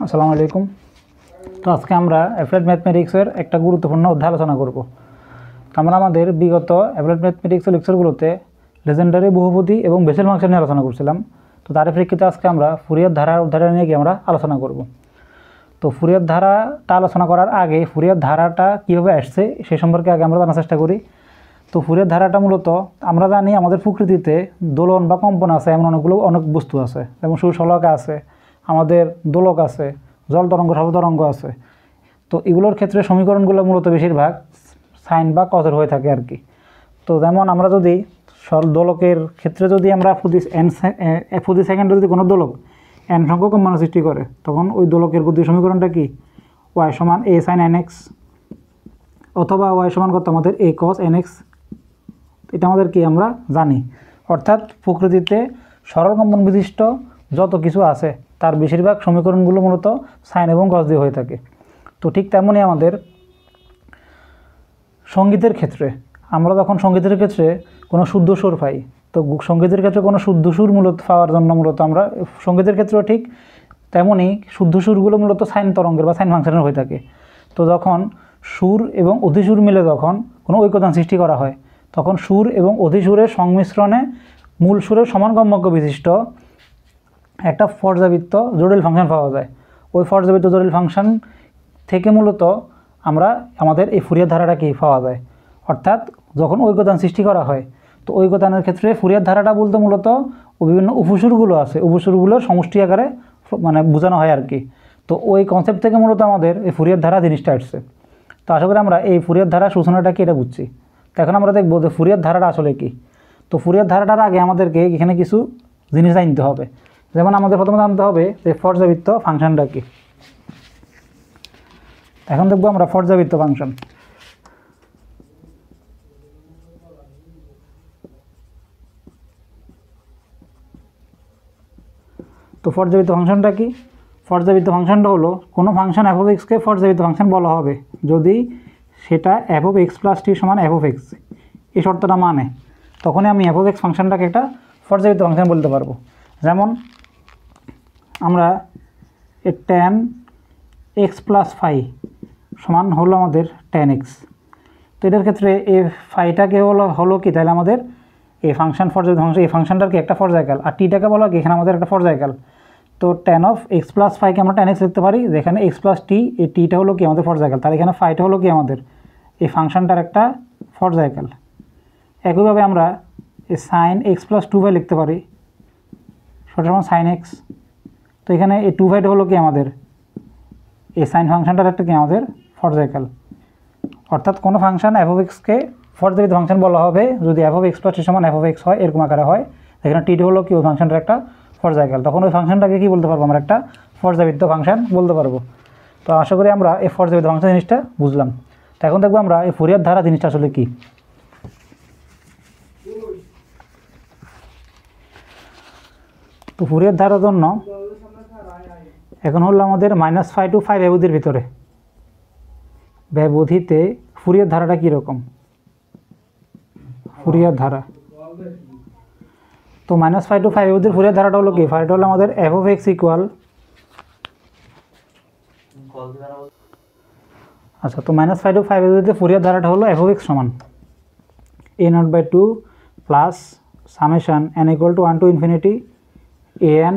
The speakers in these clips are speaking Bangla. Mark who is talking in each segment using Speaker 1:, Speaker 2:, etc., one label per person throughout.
Speaker 1: আসসালামু আলাইকুম। তো আজকে আমরা অ্যাপ্লাইড ম্যাথমেটিক্সের একটা গুরুত্বপূর্ণ অধ্যায় আলোচনা করব। আমরা আমাদের বিগত অ্যাপ্লাইড ম্যাথমেটিক্সের লেকচারগুলোতে লেজেন্ডারি বহুপদী এবং বেসেল ফাংশন নিয়ে আলোচনা করছিলাম। তো তার প্রেক্ষিতে আজকে আমরা ফুরিয়ার ধারার অধ্যায়টা নিয়ে আমরা আলোচনা করব। তো ফুরিয়ার ধারাটা আলোচনা করার আগে ফুরিয়ার ধারাটা কীভাবে আসছে সে সম্পর্কে আগে আমরা জানার চেষ্টা করি। তো ফুরিয়ার ধারাটা মূলত আমরা জানি আমাদের প্রকৃতিতে দোলন বা কম্পন আছে, এমন অনেক বস্তু আছে, যেমন সূর্যশলাকা আছে, আমাদের দোলক আছে, জল তরঙ্গ, শব্দতরঙ্গ আছে। তো এগুলোর ক্ষেত্রে সমীকরণগুলো মূলত বেশিরভাগ সাইন বা কজের হয়ে থাকে আর কি। তো যেমন আমরা যদি দোলকের ক্ষেত্রে যদি আমরা প্রতি সেকেন্ডে যদি কোনো দোলক এন সংখ্যক কম্পন সৃষ্টি করে, তখন ওই দোলকের গতির সমীকরণটা কি ওয়াই সমান এ সাইন এন এক্স, অথবা ওয়াই সমান কত আমাদের এ কস এন এক্স। এটা আমাদের কি আমরা জানি। অর্থাৎ প্রকৃতিতে সরল কম্পন বিশিষ্ট যত কিছু আছে তার বেশিরভাগ সমীকরণগুলো মূলত সাইন এবং কস দিয়ে হয়ে থাকে। তো ঠিক তেমনই আমাদের সঙ্গীতের ক্ষেত্রে আমরা যখন সঙ্গীতের ক্ষেত্রে কোনো শুদ্ধ সুর পাই, তো সঙ্গীতের ক্ষেত্রে কোনো শুদ্ধ সুর মূলত পাওয়ার জন্য মূলত আমরা সঙ্গীতের ক্ষেত্রেও ঠিক তেমনই শুদ্ধ সুরগুলো মূলত সাইন তরঙ্গের বা সাইন ফাংশনের হয়ে থাকে। তো যখন সুর এবং অধিসুর মিলে যখন কোনো ঐকতান সৃষ্টি করা হয়, তখন সুর এবং অধিসুরের সংমিশ্রণে মূল সুরের সমান কম্পাঙ্ক বিশিষ্ট একটা পর্যাবৃত্ত জটিল ফাংশন পাওয়া যায়। ওই পর্যাবৃত্ত জটিল ফাংশন থেকে মূলত আমরা আমাদের এই ফুরিয়ার ধারাটা কি পাওয়া যায়। অর্থাৎ যখন ঐকতান সৃষ্টি করা হয়, তো ঐকতানের ক্ষেত্রে ফুরিয়ার ধারাটা বলতে মূলত বিভিন্ন উপসুরগুলো আছে, উপসুরগুলোর সমষ্টি আকারে মানে বোঝানো হয় আর কি। তো ওই কনসেপ্ট থেকে মূলত আমাদের এই ফুরিয়ার ধারা জিনিসটা আসছে। তো আশা করি আমরা এই ফুরিয়ার ধারা সূচনাটা কি এটা বুঝছি। তো এখন আমরা দেখবো যে ফুরিয়ার ধারাটা আসলে কি। তো ফুরিয়ার ধারাটার আগে আমাদেরকে এখানে কিছু জিনিস জানতে হবে। যেমন আমাদের প্রথমে জানতে হবে যে পর্যাবৃত্ত ফাংশনটা কি। এখন দেখবো আমরা পর্যাবৃত্ত ফাংশন। তো পর্যাবৃত্ত ফাংশনটা কি? পর্যাবৃত্ত ফাংশনটা হলো কোনো ফাংশন এফ অফ এক্সকে পর্যাবৃত্ত ফাংশন বলা হবে যদি সেটা এফ অফ এক্স প্লাস টি সমান এফ অফ এক্স এই শর্তটা মানে, তখনই আমি এফ অফ এক্স ফাংশনটাকে একটা পর্যাবৃত্ত ফাংশন বলতে পারবো। যেমন আমরা ট্যান এক্স প্লাস ফাই সমান হলো আমাদের ট্যান এক্স। তো এটার ক্ষেত্রে এই ফাইটাকে হলো কি, তাহলে আমাদের এই ফাংশন পর্যাবৃত্ত ফাংশন, এই ফাংশনটার কি একটা পর্যায়কাল, আর টিটাকে বলা কি এখানে আমাদের একটা পর্যায়কাল। তো ট্যান অফ এক্স প্লাস ফাইকে আমরা ট্যান এক্স লিখতে পারি, যেখানে এক্স প্লাস টি, এই টিটা হলো কি আমাদের পর্যায়কাল, তাহলে এখানে ফাইটা হলো কি আমাদের এই ফাংশনটার একটা পর্যায়কাল। একইভাবে আমরা এই sine X plus two phi লিখতে পারি, সেটা সমান সাইন এক্স। তো এখানে এই টু ফাইটা হলো কি আমাদের এই সাইন ফাংশনটার একটা কি আমাদের পর্যায়কাল। অর্থাৎ কোনো ফাংশন এফ অফ এক্সকে পর্যাবৃত্ত ফাংশন বলা হবে যদি এফ অফ এক্স প্লাস টি সমান এফ অফ এক্স হয়, এরকম আকারে হয়। এখানে টিটি হলো কি ওই ফাংশনটার একটা পর্যায়কাল, তখন ওই ফাংশনটাকে কী বলতে পারবো আমরা একটা পর্যাবৃত্ত ফাংশন বলতে পারবো। তো আশা করি আমরা এই পর্যাবৃত্ত ফাংশন জিনিসটা বুঝলাম। তো এখন দেখবো আমরা এই ফুরিয়ার ধারা জিনিসটা আসলে কী। তো ফুরিয়ার ধারার জন্য এখন হলো আমাদের -5 to 5 ব্যবধির ভিতরে ব্যবধিতে ফুরিয়ার ধারাটা কীরকম। ফুরিয়ার ধারা তো -5 to 5 ব্যবধির ফুরিয়ার ধারাটা হলো কি, ফাইটা হলো আমাদের এফ অফ এক্স ইকুয়াল, আচ্ছা তো -5 to 5 ব্যবধিতে ফুরিয়ার ধারাটা হলো এফ অফ এক্স সমান a0/2 plus summation n equal to 1 to infinity an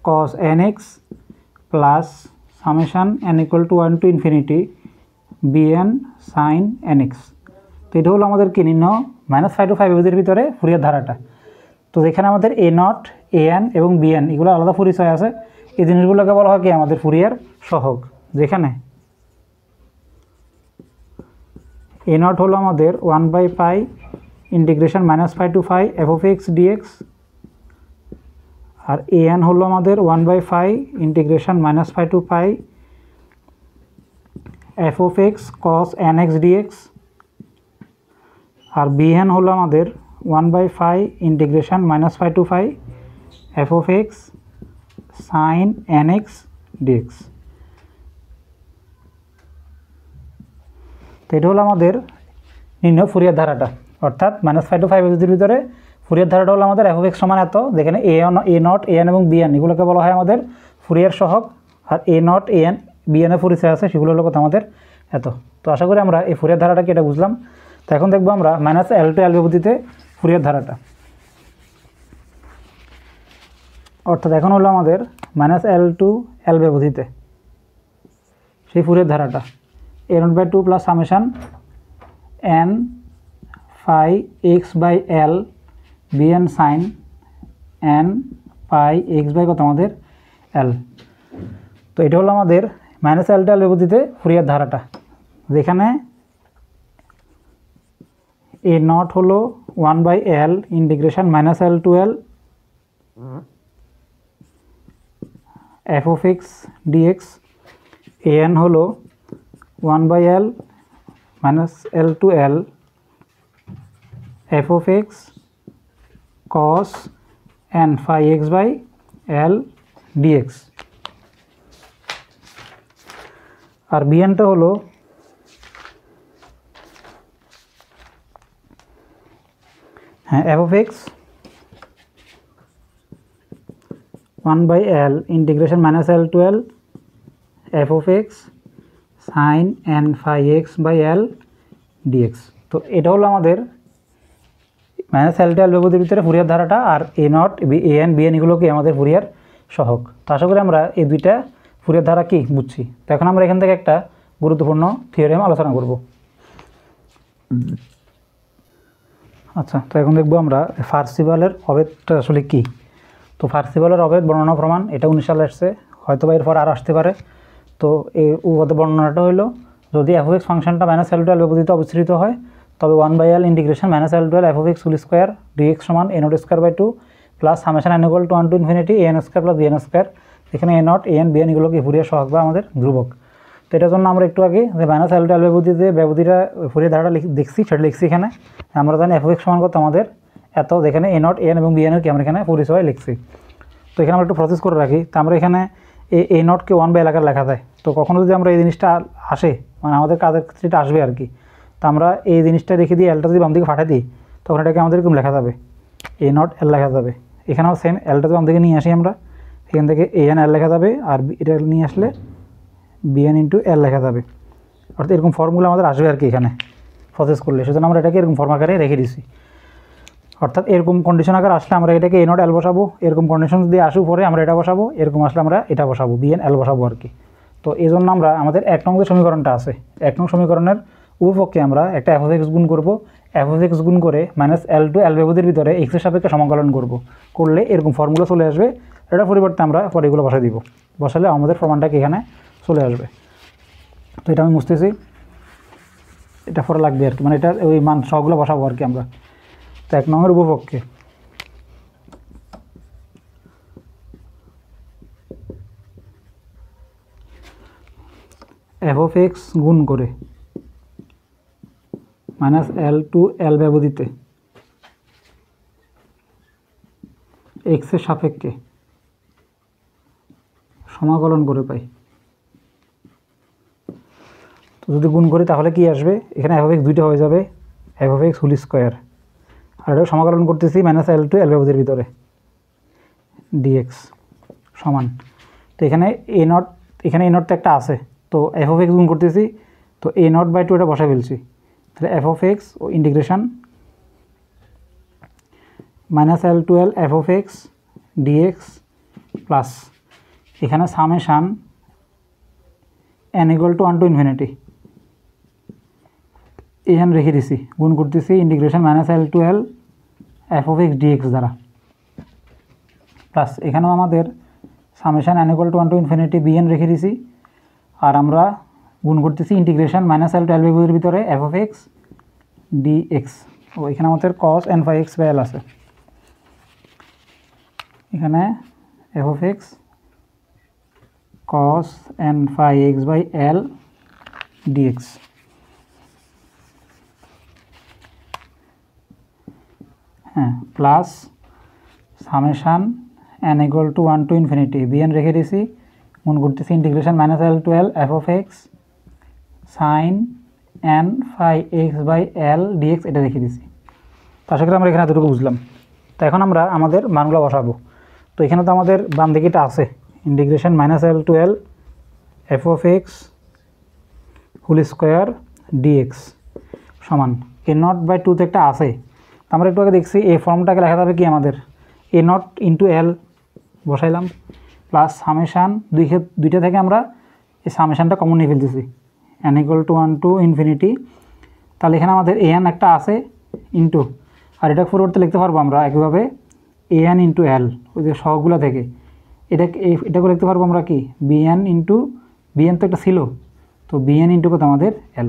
Speaker 1: cos nx plus summation n equal to 1 to infinity bn sin nx। তো এটা হলো আমাদের কি নির্ণয় -5 to 5 ব্যবধির ভিতরে ফুরিয়ার ধারাটা। তো যেখানে আমাদের এ নট, an এবং bn এগুলো আলাদা পরিচয় আছে, এই জিনিসগুলোকে বলা হয় কি আমাদের ফুরিয়ার সহগ। যেখানে এ নট হলো আমাদের 1/π integration -5 to 5 f of x dx, আর an হলো আমাদের 1/5 integration -5 to π f of x cos n x dx, আর bn হলো আমাদের 1/5 integration -5 to π f of x sine n x dx. তো এটা হলো আমাদের নির্ণয় ফুরিয়ার ধারাটা। অর্থাৎ -5 to 5 ব্যবধির ভিতরে ফুরিয়ার ধারাটা হলো আমাদের এফ অফ এক্স সমান এত, যেখানে এ নট, এন এবং বিএন এগুলোকে বলা হয় আমাদের ফুরিয়ার সহগ, আর a nought A n B এনের পরিচয় আছে, সেগুলো হলো কত আমাদের এত। তো আশা করি আমরা এই ফুরিয়ার ধারাটা কি এটা বুঝলাম। তো এখন দেখবো আমরা মাইনাস এল টু এল ব্যবধিতে ফুরিয়ার ধারাটা, অর্থাৎ এখন হলো আমাদের মাইনাস এল টু এল ব্যবধিতে সেই ফুরিয়ার ধারাটা a nought by two plus summation n phi x by l b n sine n pi x by কত আমাদের এল। তো এটা হলো আমাদের মাইনাস এল টু এল ব্যবধিতে ফুরিয়ার ধারাটা, যেখানে এ নট হলো 1/l integration minus L to L F of x dx, a n হলো 1/l minus L to L F of x cos n phi x by L dx, আর বিএনটা হলো F of X 1/l integration minus L to L F of x sine N phi x by L dx. তো এটা হলো আমাদের মাইনাস এল টু এল ব্যবধির ভিতরে ফুরিয়ার ধারাটা, আর a nought A n b n এগুলোকে আমাদের ফুরিয়ার সহগ। তো আশা করি আমরা এই দুইটা ফুরিয়ার ধারা কি বুঝছি। তো এখন আমরা এখান থেকে একটা গুরুত্বপূর্ণ থিওরেম আলোচনা করব। আচ্ছা, তো এখন দেখবো আমরা পার্সিভালের অভেদটা আসলে কী। তো পার্সিভালের অভেদ বর্ণনা প্রমাণ, এটা 19 সালে আসছে, হয়তো বা এরপর আর আসতে পারে। তো এই বর্ণনাটা হলো, যদি এফ অফ এক্স ফাংশনটা মাইনাস এল টু এল ব্যবধিতে অবিচ্ছৃত হয়, তবে 1/l integration minus L to L F of x whole square dx সমান এ nought square by two plus summation n equal to 1 to infinity A N square plus b n square. এখানে এ নট এ এন বি এন এগুলোকে ফুরিয়ার সহগ বা আমাদের ধ্রুবক। তো এটার জন্য আমরা একটু আগে যে minus L to L ব্যবধিটা Fourier ধারাটা দেখছি, সেটা লিখছি এখানে। আমরা জানি এফ অফ এক্স সমান কত আমাদের এত, যেখানে এ নট এ এন এবং বি এনের কি আমরা এখানে পরিচয় লিখছি। তো এখানে আমরা একটু প্রসেস করে রাখি। তো আমরা এখানে এ নটকে 1/l আকারে লেখা যায়। তো কখনো যদি আমরা এই জিনিসটা আসে, মানে আমাদের কাজের ক্ষেত্রে আসবে আর কি, তো আমরা এই জিনিসটা রেখে দিয়ে এলটা যদি বাম দিকে পাঠিয়ে দিই, তখন এটাকে আমাদের এরকম লেখা যাবে এ নট এল লেখা যাবে। এখানেও সেম, এলটা বাম দিকে নিয়ে আসি আমরা, এখান থেকে এ এন এল লেখা যাবে, আর এটা নিয়ে আসলে বি এন ইন্টু এল লেখা যাবে। অর্থাৎ এরকম ফর্মুলা আমাদের আসবে আর কি এখানে প্রসেস করলে। সেজন্য আমরা এটাকে এরকম ফর্ম আকারে রেখে দিছি। অর্থাৎ এরকম কন্ডিশন আকারে আসলে আমরা এটাকে এ নট এল বসাবো, এরকম কন্ডিশন যদি আসুক পরে আমরা এটা বসাবো, এরকম আসলে আমরা এটা বসাবো, বি এন এল বসাবো আর কি। তো এই জন্য আমরা আমাদের 1 নং যে সমীকরণটা আছে, 1 নং সমীকরণের উপপক্ষে আমরা একটা এফ অফ এক্স গুণ করবো, এফ অফ এক্স গুণ করে মাইনাস এল টু এল ব্যবধির ভিতরে এক্সের সাপেক্ষে সমাকলন করবো, করলে এরকম ফর্মুলা চলে আসবে। এটার পরিবর্তে আমরা পরে এগুলো বসাই দিব, বসালে আমাদের প্রমাণটাকে এখানে চলে আসবে। তো এটা আমি বুঝতেছি, এটা পরে লাগবে আর কি, মানে এটা ওই মান সবগুলো বসাবো আর কি আমরা। তো 1 নংয়ের উপপক্ষে এফ অফ এক্স গুণ করে মাইনাস এল টু এল ব্যবধিতে এক্সের সাপেক্ষে সমাকলন করে পাই। তো যদি গুণ করি তাহলে কি আসবে, এখানে এফ অফ এক্স দুইটা হয়ে যাবে, f of x whole square, আর এটাও সমাকলন করতেছি মাইনাস এল টু এল ব্যবধির ভিতরে ডিএক্স সমান। তো এখানে এ নট, এখানে এ নট তো একটা আছে, তো এফ অফ এক্স গুণ করতেছি, তো এ নট বাই টু এটা বসা ফেলছি, তাহলে এফ অফ এক্স ও integration minus L to L F of x dx plus এখানে summation N equal to 1 to infinity n রেখে দিছি, গুণ করতেছি integration minus L to L F of x dx দ্বারা, প্লাস এখানেও আমাদের summation N equal to 1 to infinity b n রেখে দিছি, আর আমরা গুণ করতেছি integration minus L to l এর ভিতরে এফ অফ এক্স ডিএক্স। ও এখানে আমাদের cos n phi x by l আছে, এখানে f of x cos n phi x by L dx. হ্যাঁ, plus summation N equal to 1 to infinity b n রেখে দিছি, গুণ করতেছি integration minus L to L F of x sine N phi x by L dx এটা রেখে দিছি। তো আশা করি আমরা এখানে এতটুকু বুঝলাম। তো এখন আমরা আমাদের মানগুলো বসাবো। তো এখানে তো আমাদের বাম দিকেটা আছে integration minus L to L F of x whole square dx সমান এ নট বাই টুতে একটা আছে। আমরা একটু আগে দেখছি এই ফর্মটাকে লেখা যাবে কি আমাদের এ নট ইন্টু এল বসাইলাম প্লাস সামেশান দুইটা থেকে আমরা এই সামেশানটা কমন নিয়ে ফেলতেছি n equal to 1 to infinity. তাহলে এখানে আমাদের এ এন একটা আছে ইন্টু আর এটা পরিবর্তে লিখতে পারবো আমরা একইভাবে এ এন ইন্টু এল ওই যে সহগুলো থেকে এটাকে লিখতে পারবো আমরা কি বিএন ইন্টু বিএন তো একটা ছিল তো বিএন ইন্টু কত আমাদের এল।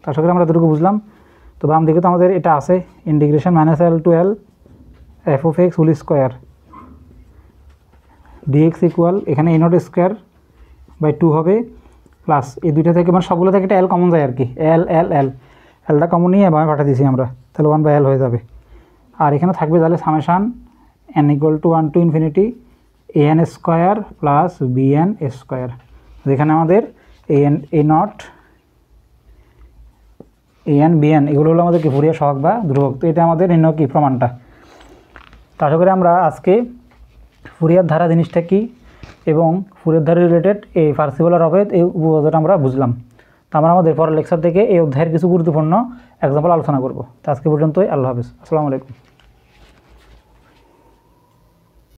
Speaker 1: তার সাথে আমরা এতটুকু বুঝলাম। তো বাম দিকে তো আমাদের এটা আছে integration minus L to L F of x whole square dx equal এখানে এ নট স্কোয়ার বাই 2 হবে প্লাস এই দুইটা থেকে মানে সবগুলো থেকে একটা এল কমন যায় আর কি এল এল এল এলটা কমন নিয়ে বামে পাঠিয়ে দিয়েছি আমরা তাহলে 1 বাই এল হয়ে যাবে। আর এখানে থাকবে তাহলে summation N equal to 1 to infinity A N square plus BN square যেখানে আমাদের A N A nought A N BN এগুলো হলো আমাদের কি ফুরিয়ার সহগ বা ধ্রুবক। তো এটা আমাদের নির্ণয় কি প্রমাণটা। তো আশা করি আমরা আজকে ফুরিয়ার ধারা জিনিসটা কি এবং ফুরিয়ার ধারা রিলেটেড এই পার্সিবল অভেদ এই উপপাদ্যটা আমরা বুঝলাম। তো আমরা আমাদের পরের লেকচার থেকে এই অধ্যায়ের কিছু গুরুত্বপূর্ণ এক্সাম্পল আলোচনা করব। তো আজকে পর্যন্তই, আল্লাহ হাফেজ, আসসালামু আলাইকুম।